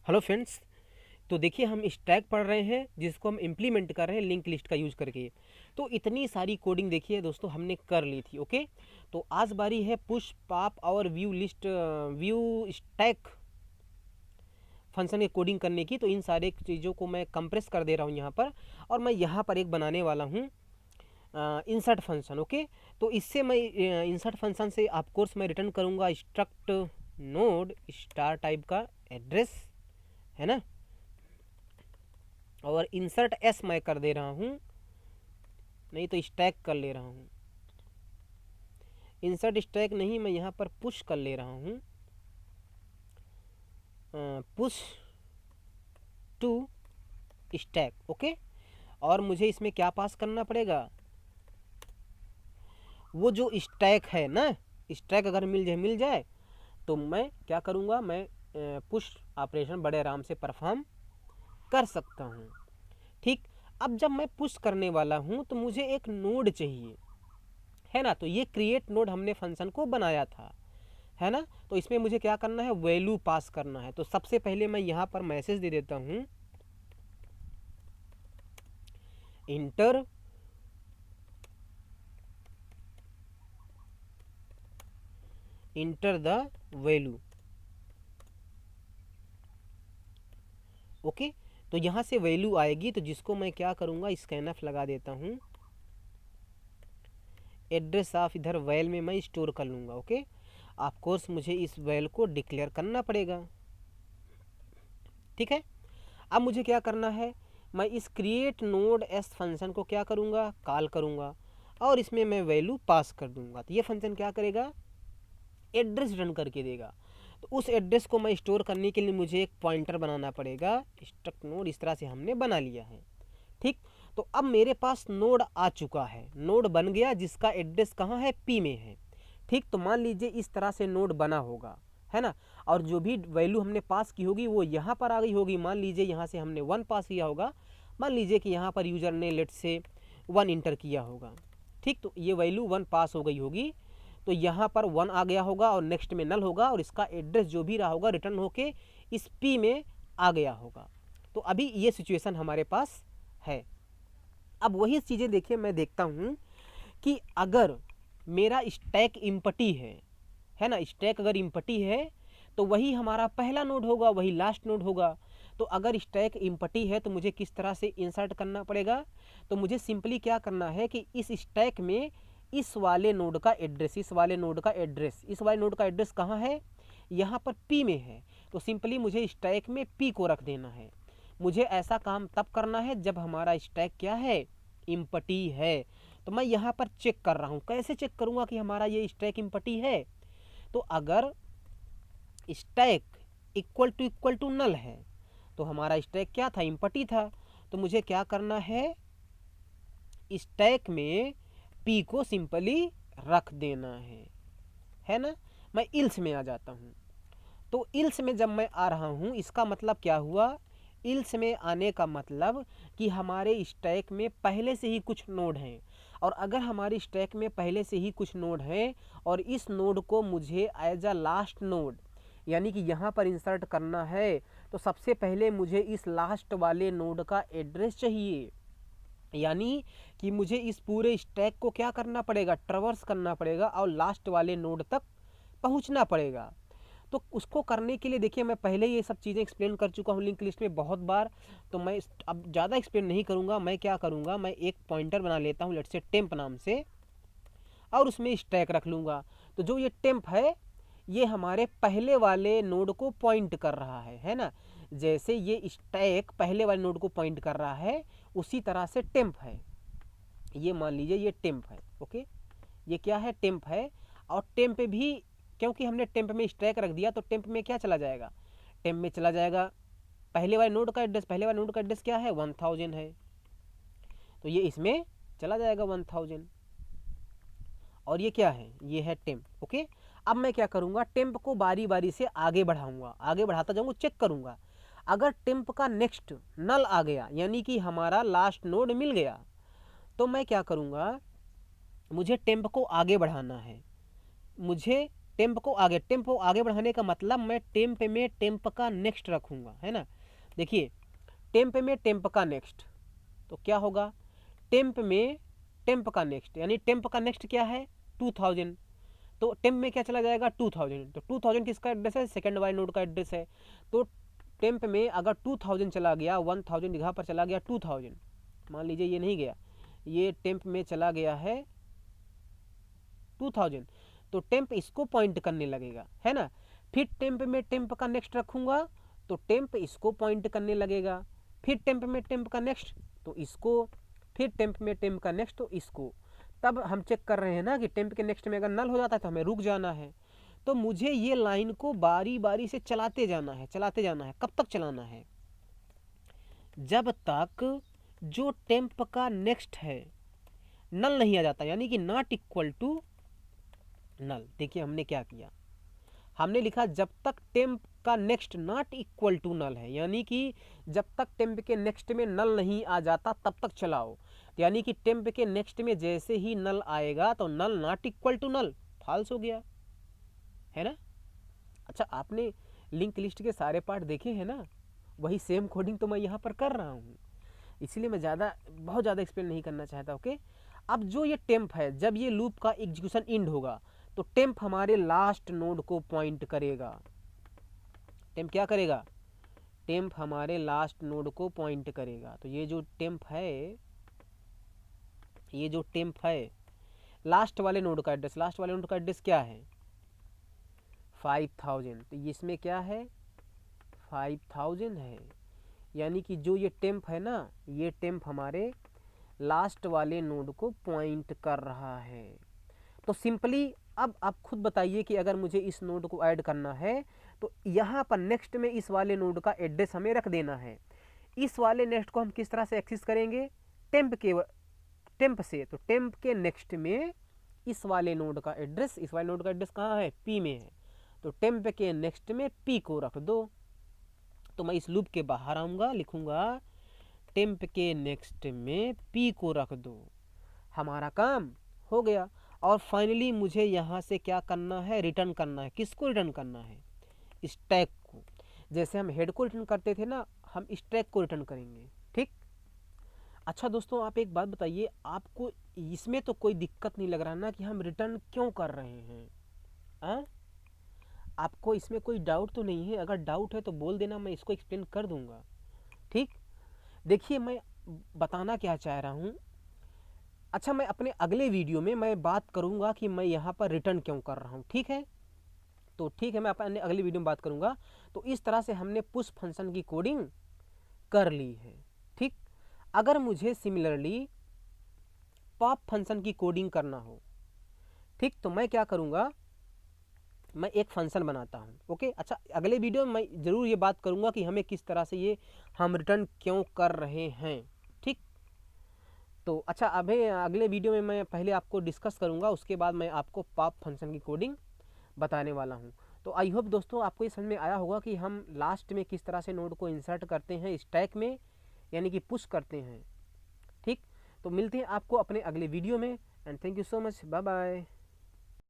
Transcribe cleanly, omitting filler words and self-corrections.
Hello friends. तो देखिए हम स्टैक पढ़ रहे हैं जिसको हम इम्प्लीमेंट कर रहे हैं लिंक लिस्ट का यूज करके। तो इतनी सारी कोडिंग देखिए दोस्तों हमने कर ली थी। ओके, तो आज बारी है पुश पॉप और view list view stack function की कोडिंग करने की। तो इन सारे चीज़ों को मैं कंप्रेस कर दे रहा हूँ यहाँ पर, और मैं यहाँ पर एक बनाने वाला हूँ इंसर्ट फंक्शन। ओके, तो इससे मैं इंसर्ट फंक्शन से ऑफ कोर्स मैं रिटर्न करूँगा स्ट्रक्ट नोड स्टार टाइप का एड्रेस, है ना। और इंसर्ट एस मैं कर दे रहा हूँ, नहीं तो स्टैक कर ले रहा हूँ। इंसर्ट स्टैक नहीं, मैं यहाँ पर पुश कर ले रहा हूँ, पुश टू स्टैक। ओके, और मुझे इसमें क्या पास करना पड़ेगा, वो जो स्टैक है ना, स्टैक अगर मिल जाए तो मैं क्या करूँगा, मैं पुश ऑपरेशन बड़े आराम से परफॉर्म कर सकता हूँ। ठीक, अब जब मैं पुश करने वाला हूँ तो मुझे एक नोड चाहिए, है ना। तो ये क्रिएट नोड हमने फंक्शन को बनाया था, है ना। तो इसमें मुझे क्या करना है, वैल्यू पास करना है। तो सबसे पहले मैं यहाँ पर मैसेज दे देता हूँ, इंटर द वैल्यू। ओके, तो यहाँ से वैल्यू आएगी, तो जिसको मैं क्या करूँगा, स्कैनफ लगा देता हूँ, एड्रेस ऑफ इधर वैल में मैं स्टोर कर लूँगा। ओके, ऑफ कोर्स मुझे इस वैल को डिक्लेयर करना पड़ेगा, ठीक है। अब मुझे क्या करना है, मैं इस क्रिएट नोड एस फंक्शन को क्या करूँगा, कॉल करूँगा, और इसमें मैं वैल्यू पास कर दूँगा। तो ये फंक्शन क्या करेगा, एड्रेस रिटर्न करके देगा। तो उस एड्रेस को मैं स्टोर करने के लिए मुझे एक पॉइंटर बनाना पड़ेगा। स्ट्रक्ट नोड इस तरह से हमने बना लिया है, ठीक। तो अब मेरे पास नोड आ चुका है, नोड बन गया जिसका एड्रेस कहाँ है, पी में है, ठीक। तो मान लीजिए इस तरह से नोड बना होगा, है ना। और जो भी वैल्यू हमने पास की होगी वो यहाँ पर आ गई होगी। मान लीजिए यहाँ से हमने 1 पास किया होगा, मान लीजिए कि यहाँ पर यूज़र ने लेट से 1 इंटर किया होगा, ठीक। तो ये वैल्यू 1 पास हो गई होगी, तो यहाँ पर 1 आ गया होगा और नेक्स्ट में नल होगा, और इसका एड्रेस जो भी रहा होगा रिटर्न होके इस पी में आ गया होगा। तो अभी ये सिचुएशन हमारे पास है। अब वही चीज़ें देखिए, मैं देखता हूँ कि अगर मेरा स्टैक इम्पटी है ना, स्टैक अगर इम्पटी है तो वही हमारा पहला नोड होगा, वही लास्ट नोड होगा। तो अगर स्टैक इम्पटी है तो मुझे किस तरह से इंसर्ट करना पड़ेगा, तो मुझे सिंपली क्या करना है कि इस स्टैक में इस वाले नोड का एड्रेस, इस वाले नोड का एड्रेस कहाँ है, यहाँ पर पी में है। तो सिंपली मुझे स्टैक में पी को रख देना है। मुझे ऐसा काम तब करना है जब हमारा स्टैक क्या है, इम्पटी है। तो मैं यहाँ पर चेक कर रहा हूँ, कैसे चेक करूँगा कि हमारा ये स्टैक इम्पटी है। तो अगर स्टैक इक्वल टू नल है तो हमारा स्टैक क्या था, इम्पटी था। तो मुझे क्या करना है, स्टैक में पी को सिंपली रख देना है ना। मैं इल्स में आ जाता हूँ। तो इल्स में जब मैं आ रहा हूँ, इसका मतलब क्या हुआ, इल्स में आने का मतलब कि हमारे स्टैक में पहले से ही कुछ नोड हैं। और अगर हमारे स्टैक में पहले से ही कुछ नोड हैं और इस नोड को मुझे एज अ लास्ट नोड यानी कि यहाँ पर इंसर्ट करना है, तो सबसे पहले मुझे इस लास्ट वाले नोड का एड्रेस चाहिए। यानी कि मुझे इस पूरे स्टैक को क्या करना पड़ेगा, ट्रैवर्स करना पड़ेगा और लास्ट वाले नोड तक पहुँचना पड़ेगा। तो उसको करने के लिए देखिए, मैं पहले ये सब चीज़ें एक्सप्लेन कर चुका हूँ लिंक लिस्ट में बहुत बार, तो मैं अब ज़्यादा एक्सप्लेन नहीं करूँगा। मैं क्या करूँगा, मैं एक पॉइंटर बना लेता हूँ, लेट से टेम्प नाम से, और उसमें स्टैक रख लूँगा। तो जो ये टेम्प है ये हमारे पहले वाले नोड को पॉइंट कर रहा है ना। जैसे ये स्टैक पहले वाले नोड को पॉइंट कर रहा है, उसी तरह से टेम्प है। ये मान लीजिए ये टेम्प है। ओके, ये क्या है, टेम्प है। और टेम्प भी, क्योंकि हमने टेम्प में स्टैक रख दिया तो टेम्प में क्या चला जाएगा, टेम्प में चला जाएगा पहले वाले नोड का एड्रेस। पहले वाले नोड का एड्रेस क्या है, 1000 है, तो ये इसमें चला जाएगा 1000। और ये क्या है, ये है टेम्प। ओके, अब मैं क्या करूँगा, टेम्प को बारी बारी से आगे बढ़ाऊँगा, आगे बढ़ाता जाऊँगा, चेक करूँगा। अगर टेम्प का नेक्स्ट नल आ गया यानी कि हमारा लास्ट नोड मिल गया, तो मैं क्या करूँगा, मुझे टेम्प को आगे बढ़ाना है। मुझे टेम्प को आगे बढ़ाने का मतलब मैं टेम्प में टेम्प का नेक्स्ट रखूँगा, है ना। देखिए टेम्प में टेम्प का नेक्स्ट, तो क्या होगा, टेम्प में टेम्प का नेक्स्ट, यानी टेम्प का नेक्स्ट क्या है 2000, तो टेम्प में क्या चला जाएगा 2000, तो 2000 किसका एड्रेस है, सेकंड वाले नोड का एड्रेस है। तो टेम्प में अगर 2000 चला गया, 1000 यहाँ पर चला गया 2000, मान लीजिए ये नहीं गया, ये टेम्प में चला गया है 2000, तो टेम्प इसको पॉइंट करने लगेगा, है ना। फिर टेम्प में टेम्प का नेक्स्ट रखूँगा तो टेम्प इसको पॉइंट करने लगेगा, फिर टेम्प में टेम्प का नेक्स्ट तो इसको, फिर टेम्प में टेम्प का नेक्स्ट तो इसको। तब हम चेक कर रहे हैं ना कि टेम्प के नेक्स्ट में अगर नल हो जाता है तो हमें रुक जाना है। तो मुझे ये लाइन को बारी बारी से चलाते जाना है, चलाते जाना है। कब तक चलाना है, जब तक जो टेम्प का नेक्स्ट है नल नहीं आ जाता, यानी कि नॉट इक्वल टू नल। देखिए हमने क्या किया, हमने लिखा जब तक टेम्प का next not equal to null है, यानी कि जब तक टेम्प के नेक्स्ट में नल नहीं आ जाता तब तक चलाओ। यानी कि टेम्प के नेक्स्ट में जैसे ही नल आएगा तो null not equal to null false हो गया, है ना। अच्छा आपने लिंक लिस्ट के सारे पार्ट देखे हैं ना, वही सेम कोडिंग तो मैं यहाँ पर कर रहा हूँ, इसलिए मैं बहुत ज़्यादा एक्सप्लेन नहीं करना चाहता। ओके, अब जो ये टेम्प है, जब ये लूप का एग्जीक्यूशन एंड होगा तो टेम्प हमारे लास्ट नोड को पॉइंट करेगा। टेम्प क्या करेगा, टेम्प हमारे लास्ट नोड को पॉइंट करेगा। तो ये जो टेम्प है, लास्ट वाले नोड का एड्रेस, लास्ट वाले नोड का एड्रेस क्या है 5000, तो इसमें क्या है 5000 है। यानी कि जो ये टेम्प है ना, ये टेम्प हमारे लास्ट वाले नोड को पॉइंट कर रहा है। तो सिंपली अब आप खुद बताइए कि अगर मुझे इस नोड को ऐड करना है तो यहाँ पर नेक्स्ट में इस वाले नोड का एड्रेस हमें रख देना है। इस वाले नेक्स्ट को हम किस तरह से एक्सेस करेंगे, टेम्प से। तो टेम्प के नेक्स्ट में इस वाले नोड का एड्रेस, इस वाले नोड का एड्रेस कहाँ है, पी में है, तो टेम्प के नेक्स्ट में पी को रख दो। तो मैं इस लूप के बाहर आऊँगा, लिखूँगा टेम्प के नेक्स्ट में पी को रख दो, हमारा काम हो गया। और फाइनली मुझे यहाँ से क्या करना है, रिटर्न करना है। किसको रिटर्न करना है, स्टैक को। जैसे हम हेड को रिटर्न करते थे ना, हम स्टैक को रिटर्न करेंगे, ठीक। अच्छा दोस्तों आप एक बात बताइए, आपको इसमें तो कोई दिक्कत नहीं लग रहा ना कि हम रिटर्न क्यों कर रहे हैं, हाँ? आपको इसमें कोई डाउट तो नहीं है? अगर डाउट है तो बोल देना, मैं इसको एक्सप्लेन कर दूंगा, ठीक। देखिए मैं बताना क्या चाह रहा हूँ। अच्छा मैं अपने अगले वीडियो में मैं बात करूँगा कि मैं यहाँ पर रिटर्न क्यों कर रहा हूँ, ठीक है। तो ठीक है, मैं अपने अगले वीडियो में बात करूँगा। तो इस तरह से हमने पुश फंक्शन की कोडिंग कर ली है, ठीक। अगर मुझे सिमिलरली पॉप फंक्शन की कोडिंग करना हो, ठीक, तो मैं क्या करूँगा, मैं एक फंक्शन बनाता हूँ, ओके। अच्छा अगले वीडियो में मैं ज़रूर ये बात करूँगा कि हमें किस तरह से ये हम रिटर्न क्यों कर रहे हैं, ठीक। तो अच्छा अभी अगले वीडियो में मैं पहले आपको डिस्कस करूँगा, उसके बाद मैं आपको पॉप फंक्शन की कोडिंग बताने वाला हूँ। तो आई होप दोस्तों आपको ये समझ में आया होगा कि हम लास्ट में किस तरह से नोड को इंसर्ट करते हैं स्टैक में, यानी कि पुश करते हैं, ठीक। तो मिलते हैं आपको अपने अगले वीडियो में, and thank you so much, bye bye.